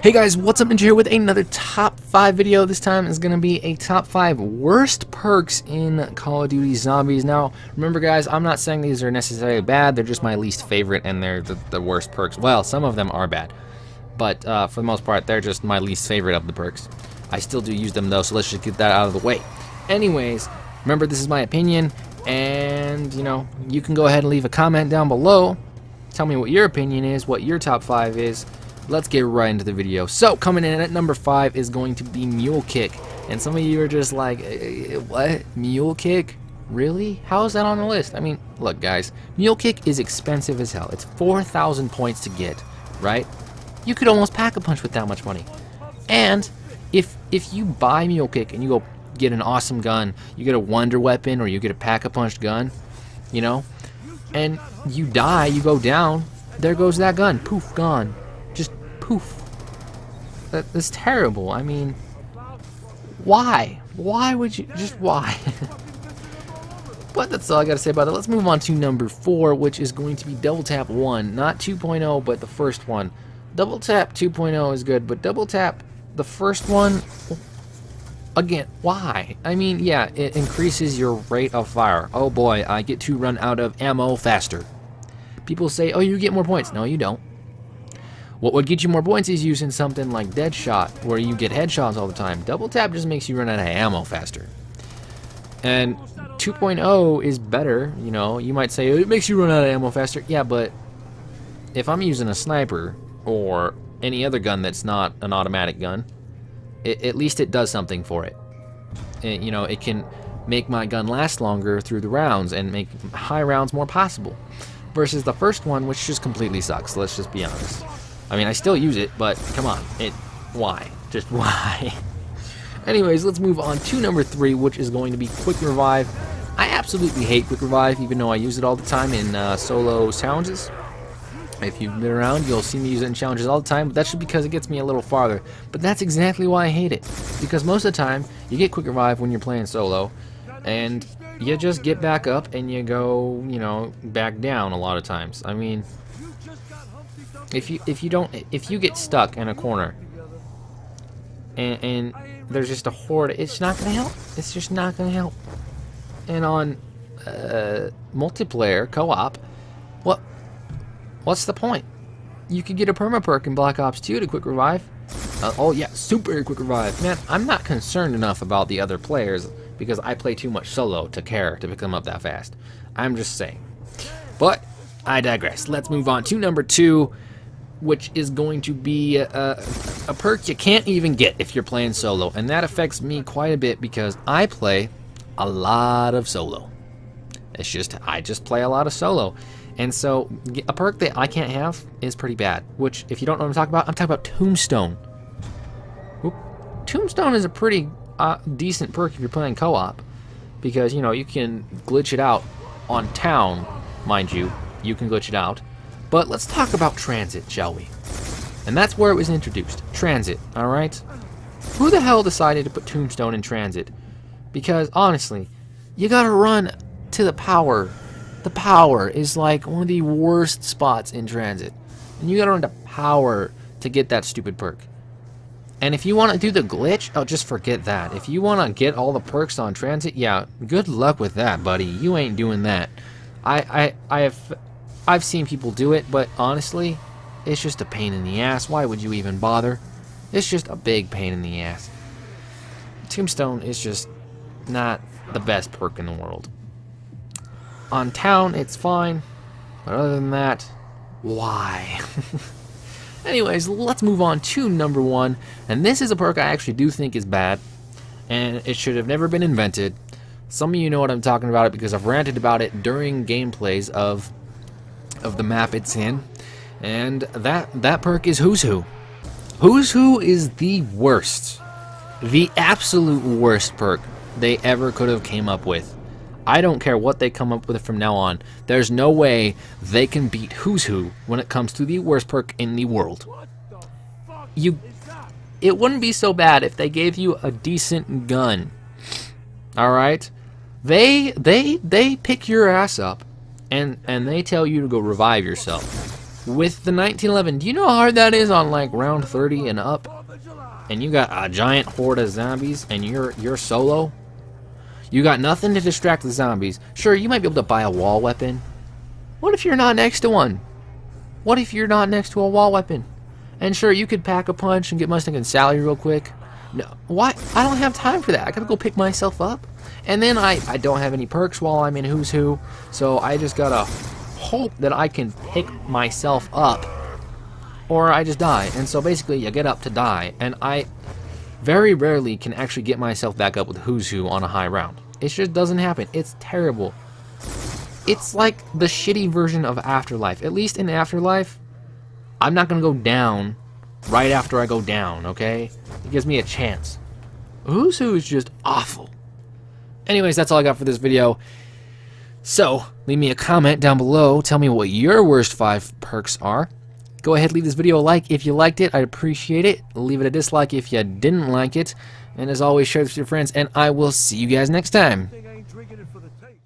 Hey guys, what's up? Ninja here with another top 5 video. This time is going to be a top 5 worst perks in Call of Duty Zombies. Now, remember guys, I'm not saying these are necessarily bad, they're just my least favorite and they're the worst perks. Well, some of them are bad, but for the most part, they're just my least favorite of the perks. I still do use them though, so let's just get that out of the way. Anyways, remember this is my opinion, and you know, you can go ahead and leave a comment down below. Tell me what your opinion is, what your top 5 is. Let's get right into the video. So, coming in at number 5 is going to be Mule Kick. And some of you are just like, what? Mule Kick? Really? How is that on the list? I mean, look guys, Mule Kick is expensive as hell. It's 4,000 points to get, right? You could almost pack a punch with that much money. And if you buy Mule Kick and you go get an awesome gun, you get a wonder weapon or you get a pack a punch gun, you know, and you die, you go down, there goes that gun. Poof, gone. Just poof. That's terrible. I mean, why? Why would you? Just why? But that's all I gotta say about that. Let's move on to number 4, which is going to be Double Tap 1. Not 2.0, but the first one. Double Tap 2.0 is good, but Double Tap, the first one, again, why? I mean, yeah, it increases your rate of fire. Oh boy, I get to run out of ammo faster. People say, oh, you get more points. No, you don't. What would get you more points is using something like Deadshot, where you get headshots all the time. Double Tap just makes you run out of ammo faster. And 2.0 is better, you know. You might say, it makes you run out of ammo faster. Yeah, but if I'm using a sniper or any other gun that's not an automatic gun, at least it does something for it. You know, it can make my gun last longer through the rounds and make high rounds more possible. Versus the first one, which just completely sucks, let's just be honest. I mean, I still use it, but come on, why? Just why? Anyways, let's move on to number 3, which is going to be Quick Revive. I absolutely hate Quick Revive, even though I use it all the time in solo challenges. If you've been around, you'll see me use it in challenges all the time, but that's just because it gets me a little farther. But that's exactly why I hate it. Because most of the time, you get Quick Revive when you're playing solo, and you just get back up and you go, you know, back down a lot of times. I mean, if you get stuck in a corner and there's just a horde, it's not gonna help. It's just not gonna help. And on multiplayer co-op, what's the point? You could get a perma perk in Black Ops 2 to Quick Revive. Oh yeah, super Quick Revive. Man, I'm not concerned enough about the other players because I play too much solo to care to pick them up that fast. I'm just saying. But I digress. Let's move on to number 2, which is going to be a perk you can't even get if you're playing solo, and that affects me quite a bit because I play a lot of solo. It's just, I just play a lot of solo. And so, a perk that I can't have is pretty bad, which, if you don't know what I'm talking about Tombstone. Oop. Tombstone is a pretty decent perk if you're playing co-op, because, you know, you can glitch it out on town, mind you. You can glitch it out. But let's talk about Transit, shall we? And that's where it was introduced. Transit, alright? Who the hell decided to put Tombstone in Transit? Because, honestly, you gotta run to the power. The power is like one of the worst spots in Transit. And you gotta run to power to get that stupid perk. And if you want to do the glitch, oh, just forget that. If you want to get all the perks on Transit, yeah, good luck with that, buddy. You ain't doing that. I've seen people do it, but honestly, it's just a pain in the ass. Why would you even bother? It's just a big pain in the ass. Tombstone is just not the best perk in the world. On town, it's fine, but other than that, why? Anyways, let's move on to number 1, and this is a perk I actually do think is bad, and it should have never been invented. Some of you know what I'm talking about because I've ranted about it during gameplays of the map it's in, and that perk is Who's Who. Who's Who is the worst, the absolute worst perk they ever could have came up with. I don't care what they come up with from now on. There's no way they can beat Who's Who when it comes to the worst perk in the world. It wouldn't be so bad if they gave you a decent gun. Alright? They pick your ass up and they tell you to go revive yourself. With the 1911, do you know how hard that is on like round 30 and up? And you got a giant horde of zombies and you're solo? You got nothing to distract the zombies. Sure, you might be able to buy a wall weapon. What if you're not next to one? What if you're not next to a wall weapon? And sure, you could pack a punch and get Mustang and Sally real quick. No, why? I don't have time for that. I gotta go pick myself up. And then I don't have any perks while I'm in Who's Who, so I just gotta hope that I can pick myself up, or I just die. And so basically, you get up to die, and I very rarely can actually get myself back up with Who's Who on a high round. It just doesn't happen. It's terrible. It's like the shitty version of Afterlife. At least in Afterlife, I'm not gonna go down right after I go down, okay? It gives me a chance. Who's Who is just awful. Anyways, that's all I got for this video. So, leave me a comment down below. Tell me what your worst 5 perks are. Go ahead, leave this video a like if you liked it. I'd appreciate it. Leave it a dislike if you didn't like it. And as always, share this with your friends, and I will see you guys next time. I ain't drinking it for the taste.